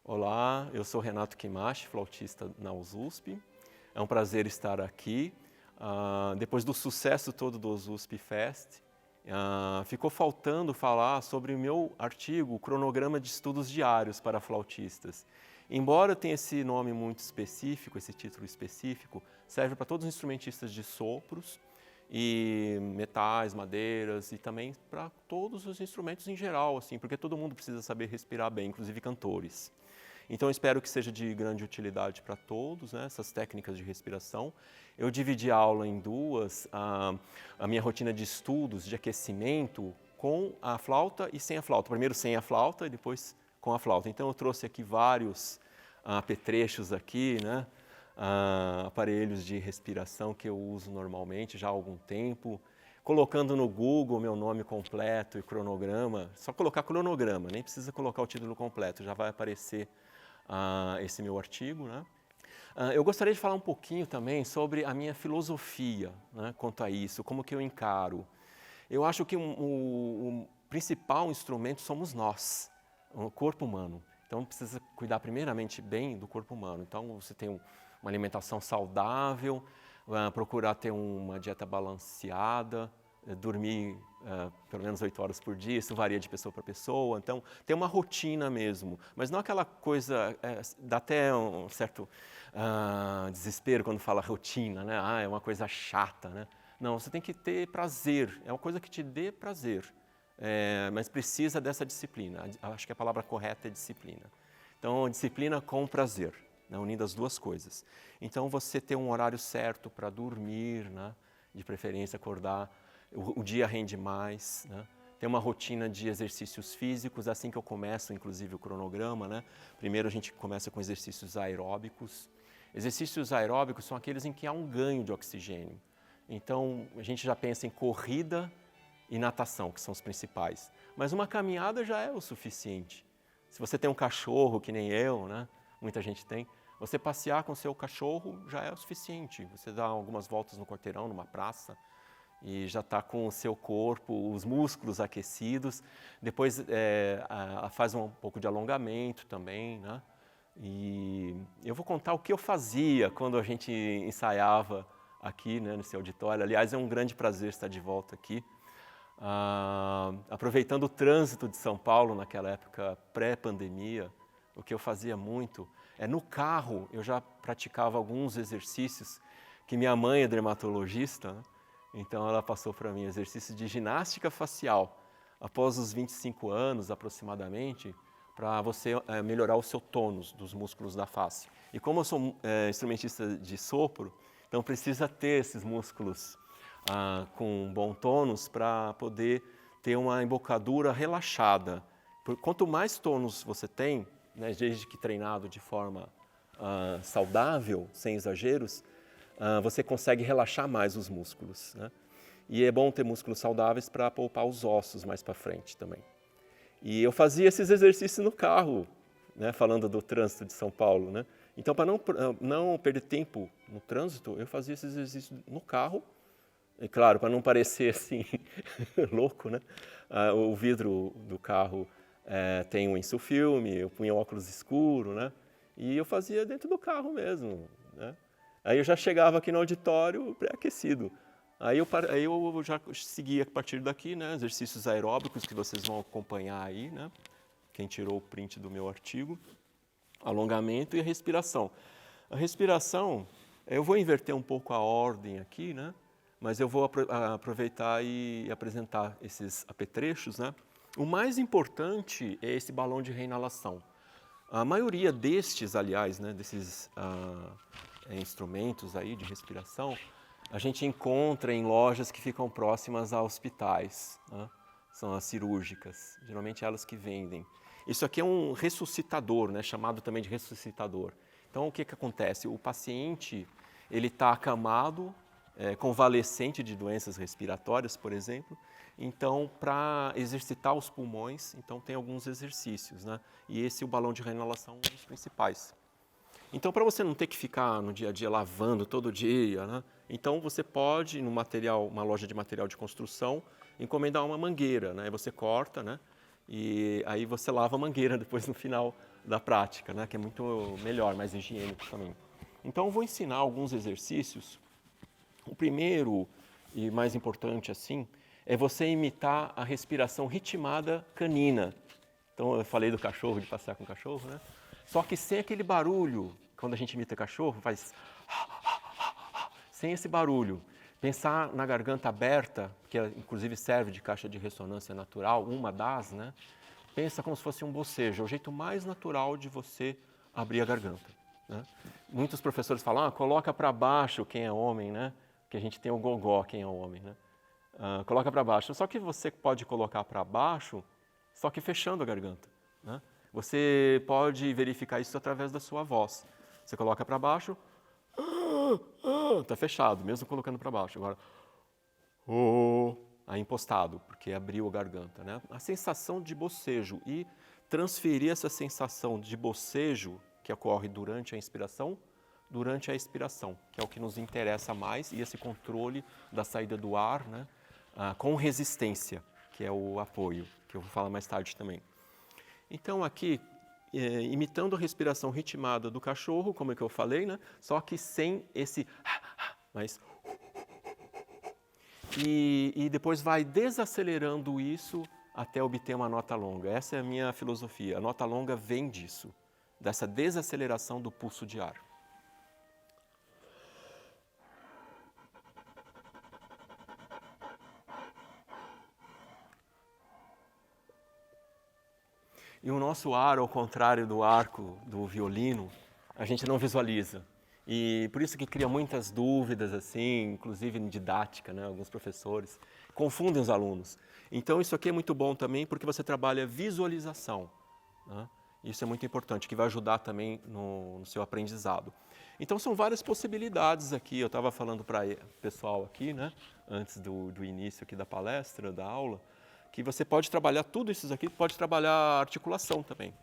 Olá, eu sou Renato Kimashi, flautista na USP. É um prazer estar aqui. Depois do sucesso todo do USP Fest, ficou faltando falar sobre o meu artigo, Cronograma de Estudos Diários para Flautistas. Embora tenha esse nome muito específico, esse título específico, serve para todos os instrumentistas de sopros e metais, madeiras e também para todos os instrumentos em geral, assim, porque todo mundo precisa saber respirar bem, inclusive cantores. Então, eu espero que seja de grande utilidade para todos, né, essas técnicas de respiração. Eu dividi a aula em duas, a minha rotina de estudos, de aquecimento, com a flauta e sem a flauta. Primeiro sem a flauta e depois com a flauta. Então, eu trouxe aqui vários apetrechos aqui, né, aparelhos de respiração que eu uso normalmente já há algum tempo. Colocando no Google meu nome completo e cronograma, só colocar cronograma, nem precisa colocar o título completo, já vai aparecer esse meu artigo, né? Eu gostaria de falar um pouquinho também sobre a minha filosofia, né, quanto a isso, como que eu encaro. Eu acho que o principal instrumento somos nós, o corpo humano. Então precisa cuidar primeiramente bem do corpo humano. Então você tem uma alimentação saudável, procurar ter uma dieta balanceada, dormir pelo menos 8 horas por dia, isso varia de pessoa para pessoa, então tem uma rotina mesmo, mas não aquela coisa, dá até um certo desespero quando fala rotina, né? É uma coisa chata, né? Não, você tem que ter prazer, é uma coisa que te dê prazer, mas precisa dessa disciplina, acho que a palavra correta é disciplina. Então, disciplina com prazer, né? Unindo as duas coisas. Então, você ter um horário certo para dormir, né? De preferência acordar, o dia rende mais, né? Tem uma rotina de exercícios físicos, assim que eu começo, inclusive, o cronograma, né? Primeiro a gente começa com exercícios aeróbicos. Exercícios aeróbicos são aqueles em que há um ganho de oxigênio. Então, a gente já pensa em corrida e natação, que são os principais. Mas uma caminhada já é o suficiente. Se você tem um cachorro, que nem eu, né? Muita gente tem, você passear com o seu cachorro já é o suficiente. Você dá algumas voltas no quarteirão, numa praça, e já está com o seu corpo, os músculos aquecidos. Depois faz um pouco de alongamento também, né? E eu vou contar o que eu fazia quando a gente ensaiava aqui, né, nesse auditório. Aliás, é um grande prazer estar de volta aqui. Aproveitando o trânsito de São Paulo naquela época pré-pandemia, o que eu fazia muito no carro eu já praticava alguns exercícios que minha mãe é dermatologista, né? Então ela passou para mim exercícios de ginástica facial após os 25 anos aproximadamente, para você melhorar o seu tônus dos músculos da face. E como eu sou instrumentista de sopro, então precisa ter esses músculos com bom tônus para poder ter uma embocadura relaxada. Quanto mais tônus você tem, né, desde que treinado de forma saudável, sem exageros, você consegue relaxar mais os músculos, né? E é bom ter músculos saudáveis para poupar os ossos mais para frente também. E eu fazia esses exercícios no carro, né, falando do trânsito de São Paulo, né? Então, para não perder tempo no trânsito, eu fazia esses exercícios no carro. E claro, para não parecer assim louco, né? O vidro do carro tem um insufilme, eu punha óculos escuro, né? E eu fazia dentro do carro mesmo, né? Aí eu já chegava aqui no auditório pré-aquecido. Aí eu já seguia a partir daqui, né, exercícios aeróbicos que vocês vão acompanhar aí, né? Quem tirou o print do meu artigo. Alongamento e respiração. A respiração, eu vou inverter um pouco a ordem aqui, né? Mas eu vou aproveitar e apresentar esses apetrechos, né? O mais importante é esse balão de reinalação. A maioria destes, aliás, né, desses instrumentos aí de respiração, a gente encontra em lojas que ficam próximas a hospitais, né? São as cirúrgicas, geralmente elas que vendem. Isso aqui é um ressuscitador, né, chamado também de ressuscitador. Então, o que acontece? O paciente ele está acamado, convalescente de doenças respiratórias, por exemplo. Então, para exercitar os pulmões, então tem alguns exercícios, né? E o balão de reinalação é um dos principais. Então, para você não ter que ficar no dia a dia lavando todo dia, né? Então você pode, uma loja de material de construção, encomendar uma mangueira, né? Aí você corta, né? E aí você lava a mangueira depois no final da prática, né? Que é muito melhor, mais higiênico também. Então, eu vou ensinar alguns exercícios. O primeiro e mais importante, assim, é você imitar a respiração ritmada canina. Então, eu falei do cachorro, de passear com o cachorro, né? Só que sem aquele barulho, quando a gente imita cachorro, faz... Sem esse barulho. Pensar na garganta aberta, que inclusive serve de caixa de ressonância natural, uma das, né? Pensa como se fosse um bocejo, é o jeito mais natural de você abrir a garganta, né? Muitos professores falam, coloca para baixo quem é homem, né? Que a gente tem o gogó, quem é homem, né? Coloca para baixo. Só que você pode colocar para baixo, só que fechando a garganta, né? Você pode verificar isso através da sua voz. Você coloca para baixo, está fechado, mesmo colocando para baixo. Agora, aí impostado, porque abriu a garganta, né? A sensação de bocejo e transferir essa sensação de bocejo que ocorre durante a inspiração, durante a expiração, que é o que nos interessa mais, e esse controle da saída do ar, né? Com resistência, que é o apoio, que eu vou falar mais tarde também. Então aqui, imitando a respiração ritmada do cachorro, como é que eu falei, né? Só que sem esse mas e depois vai desacelerando isso até obter uma nota longa. Essa é a minha filosofia. A nota longa vem disso, dessa desaceleração do pulso de ar. E o nosso ar, ao contrário do arco do violino, a gente não visualiza. E por isso que cria muitas dúvidas, assim, inclusive em didática, né? Alguns professores confundem os alunos. Então isso aqui é muito bom também porque você trabalha visualização, né? Isso é muito importante, que vai ajudar também no seu aprendizado. Então são várias possibilidades aqui. Eu estava falando para o pessoal aqui, né? Antes do início aqui da palestra, da aula, que você pode trabalhar tudo isso aqui, pode trabalhar a articulação também.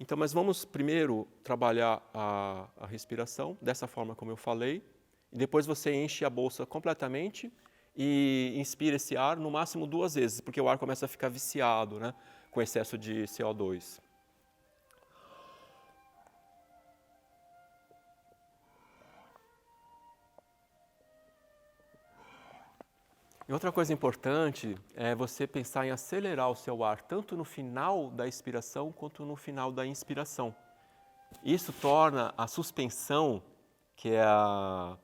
Então, mas vamos primeiro trabalhar a respiração, dessa forma como eu falei, e depois você enche a bolsa completamente e inspira esse ar no máximo 2 vezes, porque o ar começa a ficar viciado, né, com excesso de CO2. E outra coisa importante é você pensar em acelerar o seu ar, tanto no final da expiração quanto no final da inspiração. Isso torna a suspensão, que é a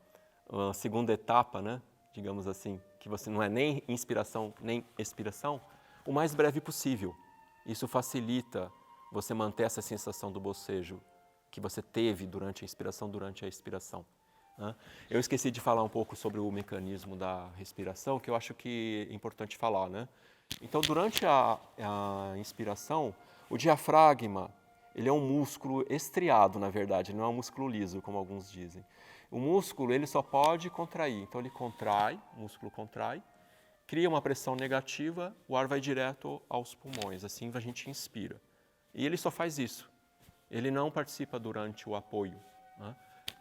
segunda etapa, né, digamos assim, que você não é nem inspiração nem expiração, o mais breve possível. Isso facilita você manter essa sensação do bocejo que você teve durante a inspiração, durante a expiração. Eu esqueci de falar um pouco sobre o mecanismo da respiração, que eu acho que é importante falar, né? Então, durante a inspiração, o diafragma, ele é um músculo estriado, na verdade, não é um músculo liso, como alguns dizem. O músculo, ele só pode contrair, então ele contrai, o músculo contrai, cria uma pressão negativa, o ar vai direto aos pulmões, assim a gente inspira. E ele só faz isso, ele não participa durante o apoio, né?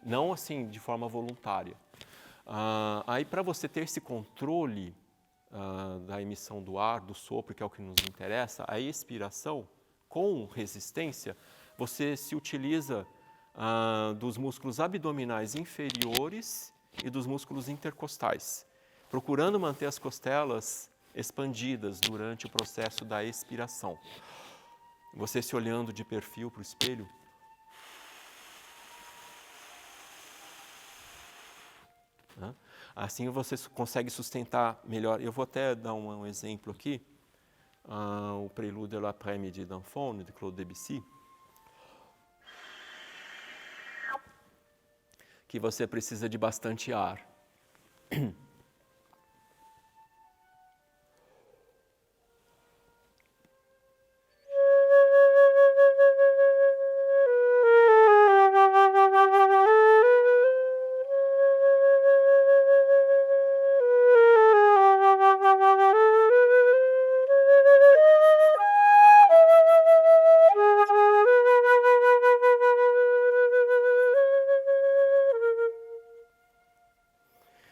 Não assim de forma voluntária. Aí para você ter esse controle da emissão do ar, do sopro, que é o que nos interessa, a expiração com resistência, você se utiliza dos músculos abdominais inferiores e dos músculos intercostais, procurando manter as costelas expandidas durante o processo da expiração. Você se olhando de perfil para o espelho, assim você consegue sustentar melhor. Eu vou até dar um exemplo aqui, o Prélude de l'après-midi d'un faune, de Claude Debussy, que você precisa de bastante ar.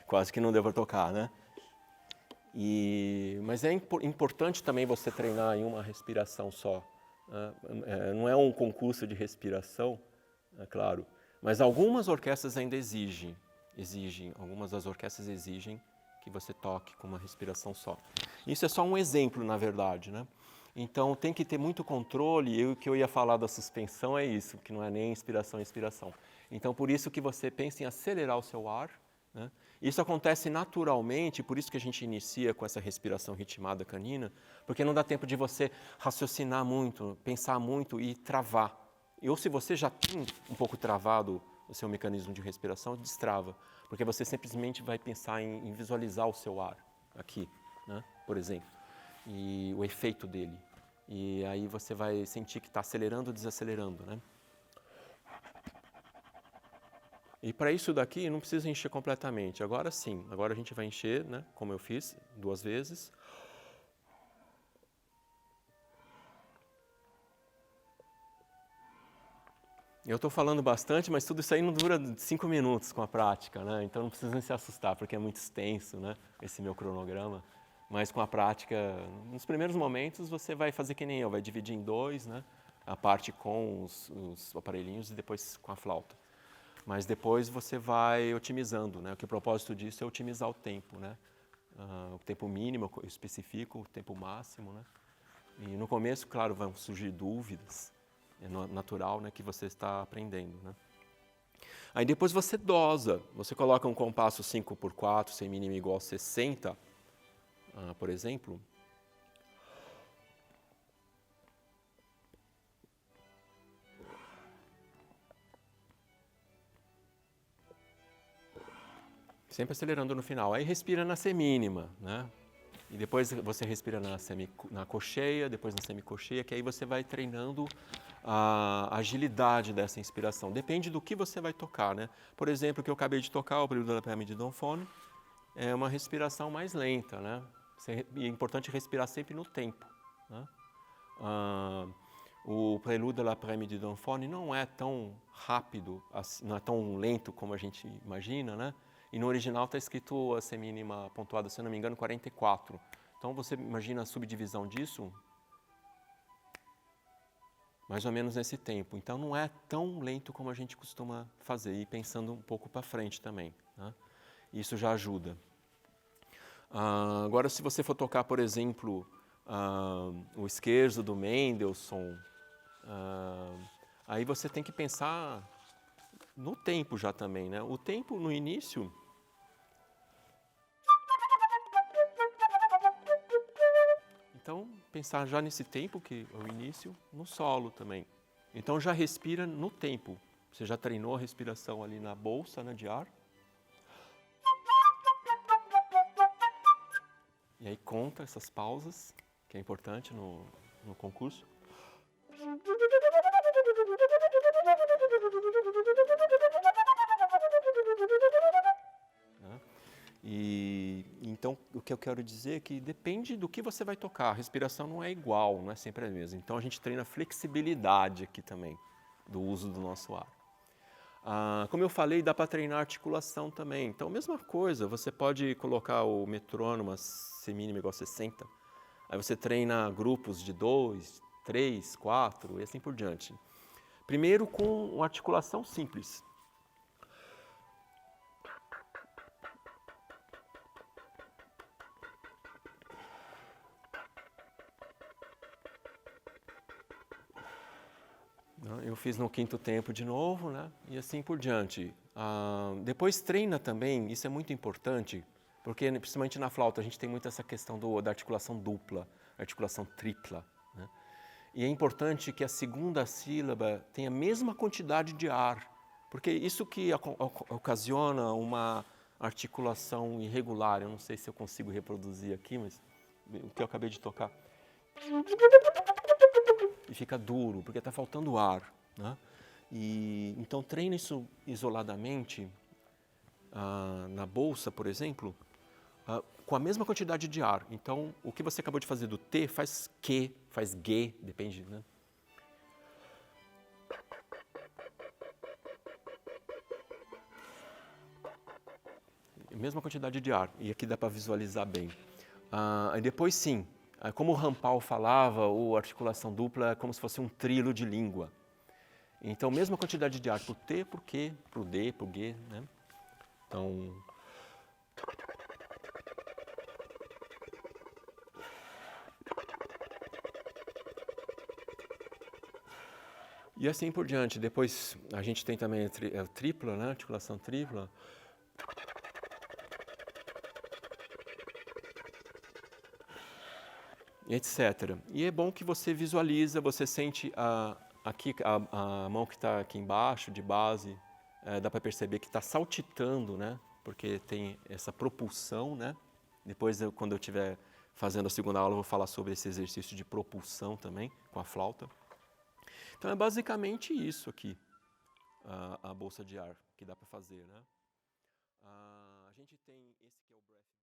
Quase que não deu para tocar, né? Mas é importante também você treinar em uma respiração só. Não é um concurso de respiração, é claro, mas algumas orquestras ainda exigem, algumas das orquestras exigem que você toque com uma respiração só. Isso é só um exemplo, na verdade, né? Então tem que ter muito controle, e o que eu ia falar da suspensão é isso, que não é nem inspiração e expiração. Então por isso que você pensa em acelerar o seu ar, né? Isso acontece naturalmente, por isso que a gente inicia com essa respiração ritmada canina, porque não dá tempo de você raciocinar muito, pensar muito e travar. Ou se você já tem um pouco travado o seu mecanismo de respiração, destrava, porque você simplesmente vai pensar em visualizar o seu ar aqui, né? Por exemplo, e o efeito dele. E aí você vai sentir que está acelerando ou desacelerando, né? E para isso daqui não precisa encher completamente. Agora sim, agora a gente vai encher, né, como eu fiz, 2 vezes. Eu estou falando bastante, mas tudo isso aí não dura 5 minutos com a prática, né? Então não precisa se assustar, porque é muito extenso, né, esse meu cronograma. Mas com a prática, nos primeiros momentos você vai fazer que nem eu, vai dividir em 2, né, a parte com os aparelhinhos e depois com a flauta. Mas depois você vai otimizando, né? O propósito disso é otimizar o tempo, né? O tempo mínimo eu especifico, o tempo máximo, né? E no começo, claro, vão surgir dúvidas, é natural, né, que você está aprendendo, né? Aí depois você dosa, você coloca um compasso 5x4, semínima igual a 60, por exemplo. Sempre acelerando no final. Aí respira na semínima, né? E depois você respira na cocheia, depois na semicocheia, que aí você vai treinando a agilidade dessa inspiração. Depende do que você vai tocar, né? Por exemplo, o que eu acabei de tocar, o Prelude da Prélude de Donfone, é uma respiração mais lenta, né? E é importante respirar sempre no tempo, né? O Prelude da Prélude de Donfone não é tão rápido, não é tão lento como a gente imagina, né? E no original está escrito a semínima pontuada, se eu não me engano, 44. Então você imagina a subdivisão disso, mais ou menos nesse tempo. Então não é tão lento como a gente costuma fazer, e pensando um pouco para frente também, né? Isso já ajuda. Agora, se você for tocar, por exemplo, o Scherzo do Mendelssohn, aí você tem que pensar no tempo já também, né? O tempo no início... Então, pensar já nesse tempo, que é o início, no solo também. Então, já respira no tempo. Você já treinou a respiração ali na bolsa, né, de ar. E aí conta essas pausas, que é importante no concurso. E então o que eu quero dizer é que depende do que você vai tocar. A respiração não é igual, não é sempre a mesma. Então a gente treina flexibilidade aqui também do uso do nosso ar. Como eu falei, dá para treinar articulação também. Então, mesma coisa, você pode colocar o metrônomo semínima igual a 60. Aí você treina grupos de 2, 3, 4 e assim por diante. Primeiro com uma articulação simples. Eu fiz no 5º tempo de novo, né? E assim por diante. Depois treina também, isso é muito importante, porque principalmente na flauta a gente tem muito essa questão da articulação dupla, articulação tripla, né? E é importante que a segunda sílaba tenha a mesma quantidade de ar, porque isso que ocasiona uma articulação irregular. Eu não sei se eu consigo reproduzir aqui, mas o que eu acabei de tocar. E fica duro, porque está faltando ar, né? E então treina isso isoladamente na bolsa, por exemplo, com a mesma quantidade de ar. Então, o que você acabou de fazer do T faz Q, faz G, depende, né? Mesma quantidade de ar, e aqui dá para visualizar bem. Depois sim, como o Rampal falava, a articulação dupla é como se fosse um trilo de língua. Então, mesma quantidade de ar para o T, para o Q, para o D, para o G, né? Então... E assim por diante. Depois a gente tem também a tripla, né? Articulação tripla. Etc. E é bom que você visualiza, você sente aqui a mão que está aqui embaixo, de base, dá para perceber que está saltitando, né? Porque tem essa propulsão, né? Depois, quando eu estiver fazendo a segunda aula, eu vou falar sobre esse exercício de propulsão também, com a flauta. Então, é basicamente isso aqui, a bolsa de ar, que dá para fazer, né? A gente tem esse que é o breath.